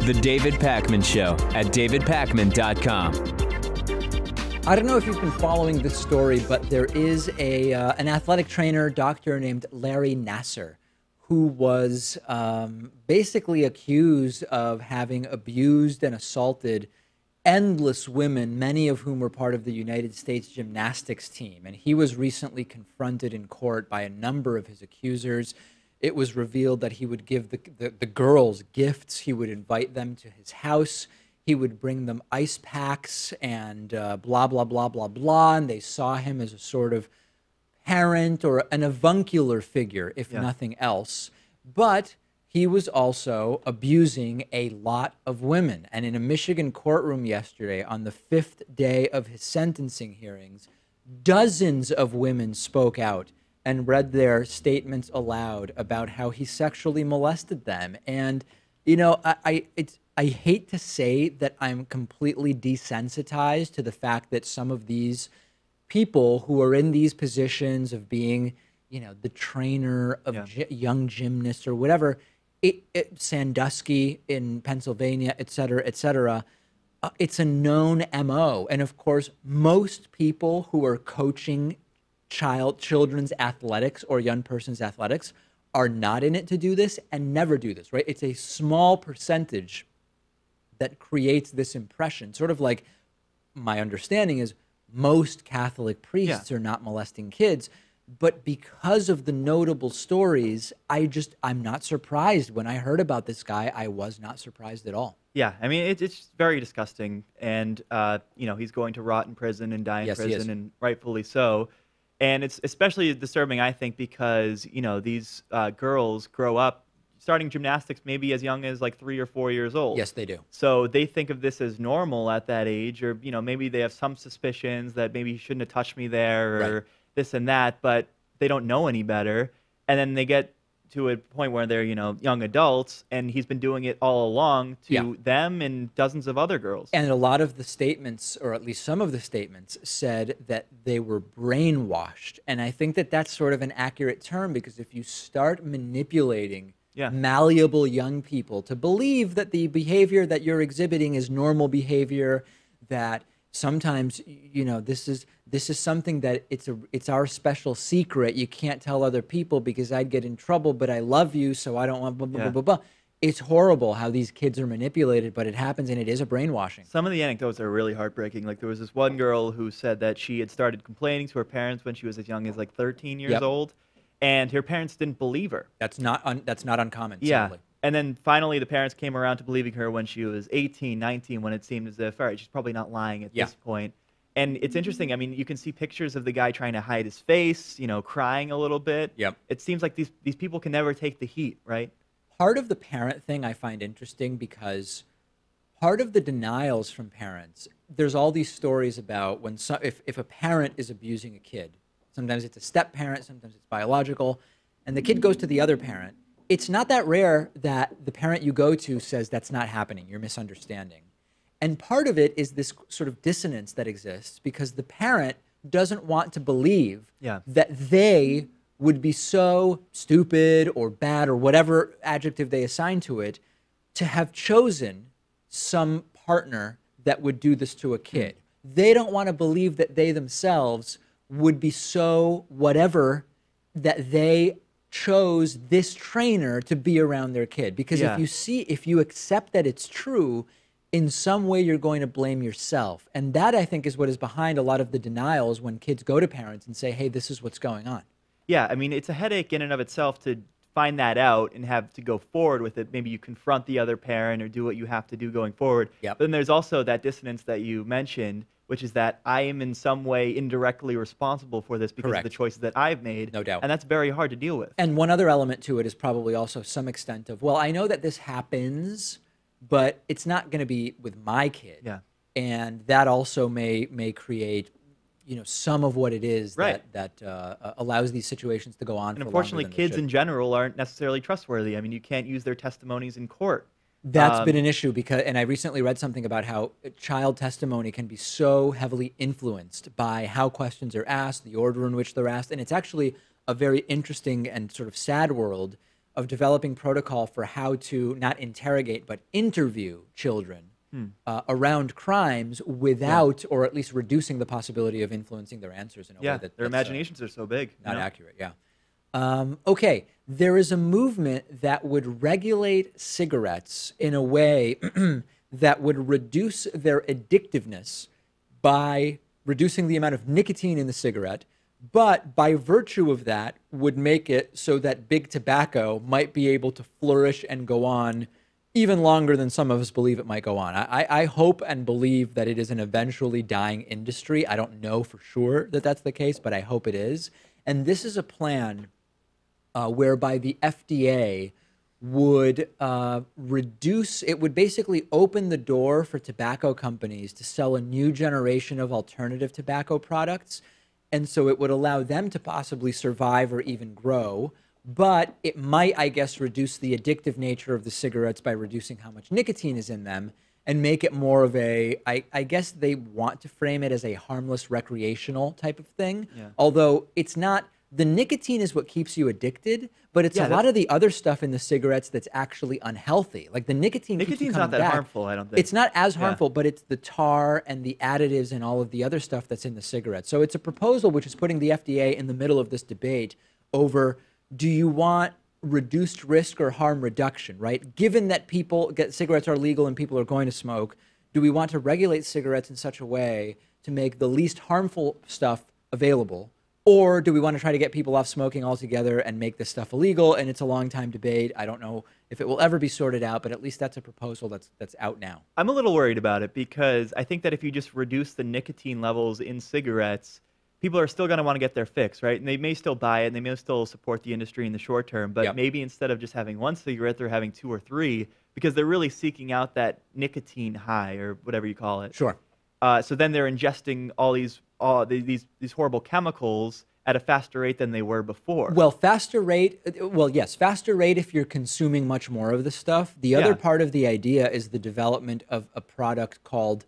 The David Pakman Show at davidpakman.com. I don't know if you've been following this story, but there is an athletic trainer, doctor named Larry Nassar, who was basically accused of having abused and assaulted endless women, many of whom were part of the United States gymnastics team. And he was recently confronted in court by a number of his accusers. It was revealed that he would give the girls gifts. He would invite them to his house. He would bring them ice packs and blah, blah, blah, blah, blah. And they saw him as a sort of parent or an avuncular figure, if nothing else. But he was also abusing a lot of women. And in a Michigan courtroom yesterday, on the 5th day of his sentencing hearings, dozens of women spoke out and read their statements aloud about how he sexually molested them. And, you know, I hate to say that I'm completely desensitized to the fact that some of these people who are in these positions of being, you know, the trainer of young gymnasts or whatever, Sandusky in Pennsylvania, et cetera, it's a known MO. And of course, most people who are coaching children's athletics or young person's athletics are not in it to do this and never do this, right? It's a small percentage that creates this impression. Sort of like my understanding is most Catholic priests are not molesting kids. But because of the notable stories, I'm not surprised. When I heard about this guy, I was not surprised at all. Yeah, I mean, it's very disgusting. And, you know, he's going to rot in prison and die in prison, and rightfully so. And it's especially disturbing, I think, because, you know, these girls grow up starting gymnastics maybe as young as like 3 or 4 years old. Yes, they do. So they think of this as normal at that age, or, you know, maybe they have some suspicions that maybe he shouldn't have touched me there, or this and that, but they don't know any better. And then they get to a point where they're, you know, young adults, and he's been doing it all along to them and dozens of other girls. And a lot of the statements, or at least some of the statements, said that they were brainwashed. And I think that that's sort of an accurate term, because if you start manipulating malleable young people to believe that the behavior that you're exhibiting is normal behavior, that sometimes, you know, this is something that it's our special secret. You can't tell other people because I'd get in trouble, but I love you, so I don't want blah, blah, blah, blah, blah. It's horrible how these kids are manipulated, but it happens, and it is a brainwashing. Some of the anecdotes are really heartbreaking. Like, there was this one girl who said that she had started complaining to her parents when she was as young as like 13 years old. And her parents didn't believe her. That's not uncommon. Yeah. Sadly. And then finally the parents came around to believing her when she was 18, 19, when it seemed as if, all right, she's probably not lying at this point. And it's interesting. I mean, you can see pictures of the guy trying to hide his face, you know, crying a little bit. Yep. It seems like these people can never take the heat, right? Part of the parent thing I find interesting, because part of the denials from parents, there's all these stories about when if a parent is abusing a kid. Sometimes it's a step parent, sometimes it's biological, and the kid goes to the other parent. It's not that rare that the parent you go to says that's not happening, you're misunderstanding. And part of it is this sort of dissonance that exists because the parent doesn't want to believe that they would be so stupid or bad or whatever adjective they assign to it to have chosen some partner that would do this to a kid. They don't want to believe that they themselves would be so whatever that they chose this trainer to be around their kid. Because if you accept that it's true, in some way you're going to blame yourself. And that, I think, is what is behind a lot of the denials when kids go to parents and say, hey, this is what's going on. Yeah, I mean, it's a headache in and of itself to find that out and have to go forward with it. Maybe you confront the other parent or do what you have to do going forward. But then there's also that dissonance that you mentioned, which is that I am in some way indirectly responsible for this because of the choices that I've made. No doubt. And that's very hard to deal with. And one other element to it is probably also some extent of, well, I know that this happens, but it's not going to be with my kid. And that also may create, you know, some of what it is that allows these situations to go on. And unfortunately, kids in general aren't necessarily trustworthy. I mean, you can't use their testimonies in court. That's been an issue because, and I recently read something about how child testimony can be so heavily influenced by how questions are asked, the order in which they're asked, and it's actually a very interesting and sort of sad world of developing protocol for how to not interrogate but interview children around crimes without, or at least reducing the possibility of influencing their answers in a way Yeah, that their imaginations are so big. not accurate. Yeah. Okay, there is a movement that would regulate cigarettes in a way that would reduce their addictiveness by reducing the amount of nicotine in the cigarette, but by virtue of that would make it so that big tobacco might be able to flourish and go on even longer than some of us believe it might go on. I hope and believe that it is an eventually dying industry. I don't know for sure that that's the case, but I hope it is. And this is a plan whereby the FDA would reduce, it would basically open the door for tobacco companies to sell a new generation of alternative tobacco products. And so it would allow them to possibly survive or even grow. But it might, I guess, reduce the addictive nature of the cigarettes by reducing how much nicotine is in them and make it more of a, I guess they want to frame it as a harmless recreational type of thing. Yeah. Although it's not, the nicotine is what keeps you addicted, but it's a lot of the other stuff in the cigarettes that's actually unhealthy. Like the nicotine keeps you Nicotine's coming not that back. harmful, I don't think. It's not as harmful, but it's the tar and the additives and all of the other stuff that's in the cigarettes. So it's a proposal which is putting the FDA in the middle of this debate over, do you want reduced risk or harm reduction, right? Given that cigarettes are legal and people are going to smoke, do we want to regulate cigarettes in such a way to make the least harmful stuff available? Or do we want to try to get people off smoking altogether and make this stuff illegal? And it's a long time debate. I don't know if it will ever be sorted out, but at least that's a proposal that's out now. I'm a little worried about it because I think that if you just reduce the nicotine levels in cigarettes, people are still going to want to get their fix, right? And they may still buy it and they may still support the industry in the short term, but maybe instead of just having one cigarette, they're having 2 or 3 because they're really seeking out that nicotine high or whatever you call it. Sure. So then they're ingesting all these horrible chemicals at a faster rate than they were before. Well, faster rate if you're consuming much more of the stuff. The other part of the idea is the development of a product called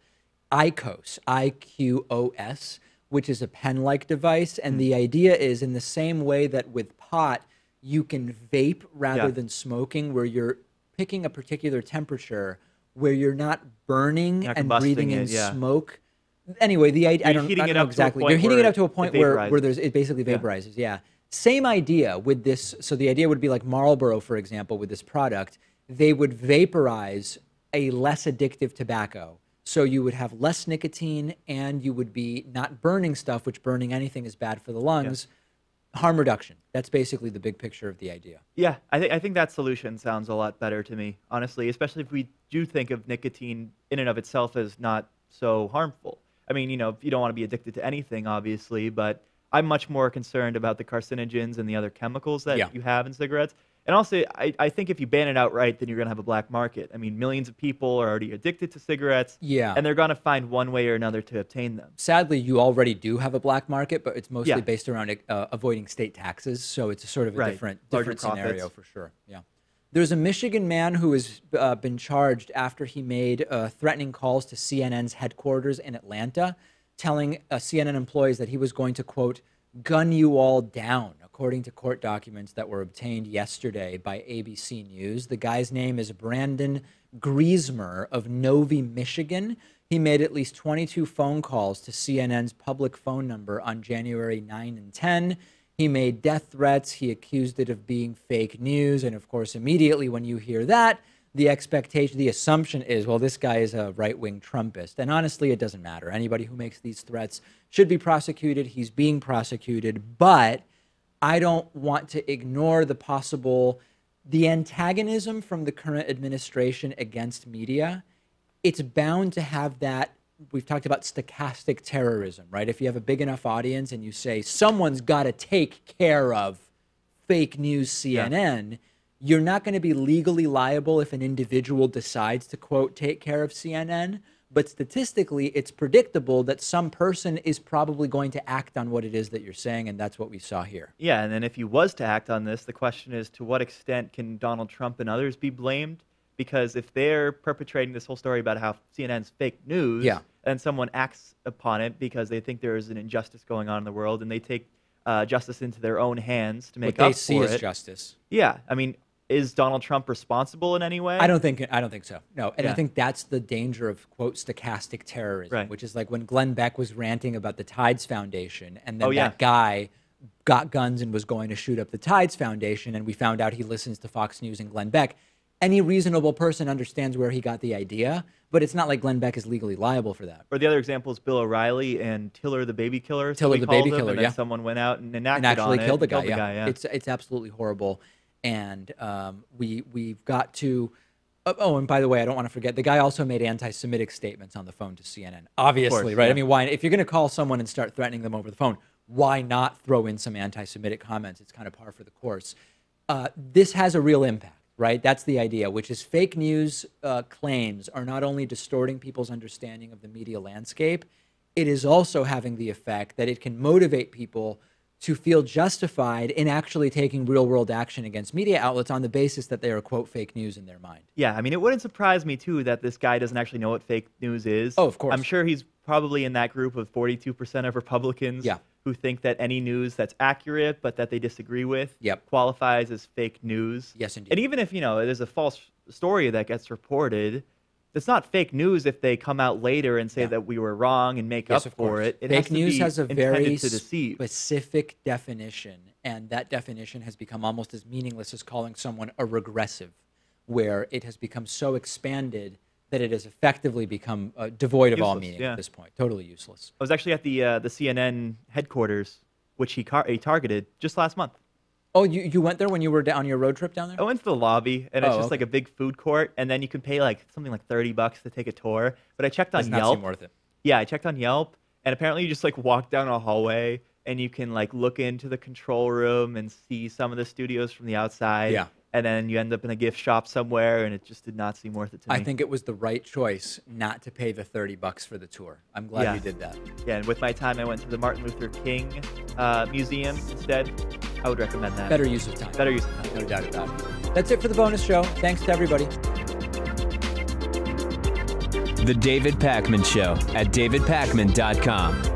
IQOS, IQOS, which is a pen-like device. And the idea is in the same way that with pot, you can vape rather than smoking, where you're picking a particular temperature where you're not burning and breathing in smoke. Anyway, the idea, I don't know exactly. You're heating it up to a point where it basically vaporizes. Yeah. Same idea with this. So the idea would be like Marlboro, for example, with this product. They would vaporize a less addictive tobacco. So you would have less nicotine and you would be not burning stuff, which burning anything is bad for the lungs. Harm reduction. That's basically the big picture of the idea. Yeah, I think that solution sounds a lot better to me, honestly, especially if we do think of nicotine in and of itself as not so harmful. I mean, you don't want to be addicted to anything, obviously, but I'm much more concerned about the carcinogens and the other chemicals that you have in cigarettes. And also, I think if you ban it outright, then you're going to have a black market. I mean, millions of people are already addicted to cigarettes, and they're going to find one way or another to obtain them. Sadly, you already do have a black market, but it's mostly based around avoiding state taxes, so it's a sort of a different scenario for sure. Yeah. There's a Michigan man who has been charged after he made threatening calls to CNN's headquarters in Atlanta, telling CNN employees that he was going to, quote, gun you all down, according to court documents that were obtained yesterday by ABC News. The guy's name is Brandon Griesmer of Novi, Michigan. He made at least 22 phone calls to CNN's public phone number on January 9 and 10. He made death threats. He accused it of being fake news. And of course, immediately when you hear that, the assumption is, well, this guy is a right-wing Trumpist. And honestly, it doesn't matter. Anybody who makes these threats should be prosecuted. He's being prosecuted. But I don't want to ignore the antagonism from the current administration against media. It's bound to have that. We've talked about stochastic terrorism, right? If you have a big enough audience and you say, someone's got to take care of fake news CNN, you're not going to be legally liable if an individual decides to, quote, take care of CNN. But statistically, it's predictable that some person is probably going to act on what it is that you're saying, and that's what we saw here. Yeah, and then if he was to act on this, the question is, to what extent can Donald Trump and others be blamed? Because if they're perpetrating this whole story about how CNN's fake news, and someone acts upon it because they think there is an injustice going on in the world, and they take justice into their own hands to make up for it. What they see as justice. Yeah, I mean, is Donald Trump responsible in any way? I don't think so. No, and I Yeah. think that's the danger of quote stochastic terrorism, Right. which is like when Glenn Beck was ranting about the Tides Foundation, and then Oh, yeah. that guy got guns and was going to shoot up the Tides Foundation, and we found out he listens to Fox News and Glenn Beck. Any reasonable person understands where he got the idea, but it's not like Glenn Beck is legally liable for that. Or the other example is Bill O'Reilly and Tiller the baby killer. so Tiller we the called baby him, killer, and then yeah. someone went out and enacted And actually on it killed the and guy. killed Yeah, yeah. it's absolutely horrible, and we've got to. Oh, and by the way, I don't want to forget the guy also made anti-Semitic statements on the phone to CNN. Obviously, course, right? yeah. I mean, why? If you're going to call someone and start threatening them over the phone, why not throw in some anti-Semitic comments? It's kind of par for the course. This has a real impact, right? That's the idea, which is fake news claims are not only distorting people's understanding of the media landscape, it is also having the effect that it can motivate people to feel justified in actually taking real-world action against media outlets on the basis that they are, quote, fake news in their mind. Yeah, I mean, it wouldn't surprise me, too, that this guy doesn't actually know what fake news is. Oh, of course. I'm sure he's probably in that group of 42% of Republicans Yeah. who think that any news that's accurate but that they disagree with Yep. qualifies as fake news. Yes, indeed. And even if, there's a false story that gets reported, it's not fake news if they come out later and say Yeah. that we were wrong and make Yes, up of for course. it. It Fake news be has a very intended to deceive. specific definition, and that definition has become almost as meaningless as calling someone a regressive, where it has become so expanded that it has effectively become devoid of all Useless, meaning yeah. at this point. Totally useless. I was actually at the CNN headquarters, which he targeted just last month. Oh, you went there when you were on your road trip down there? I went to the lobby, and it's Oh, just like okay. a big food court, and then you can pay like something like $30 to take a tour. But I checked on Does not Yelp. seem worth it. Yeah, I checked on Yelp, and apparently you just like walk down a hallway, and you can like look into the control room and see some of the studios from the outside. Yeah. And then you end up in a gift shop somewhere, and it just did not seem worth it to me. I think it was the right choice not to pay the $30 for the tour. I'm glad Yeah. you did that. Yeah, and with my time, I went to the Martin Luther King Museum instead. I would recommend that. Better use of time. Better use of time. No doubt about it. That's it for the bonus show. Thanks to everybody. The David Pakman Show at davidpakman.com.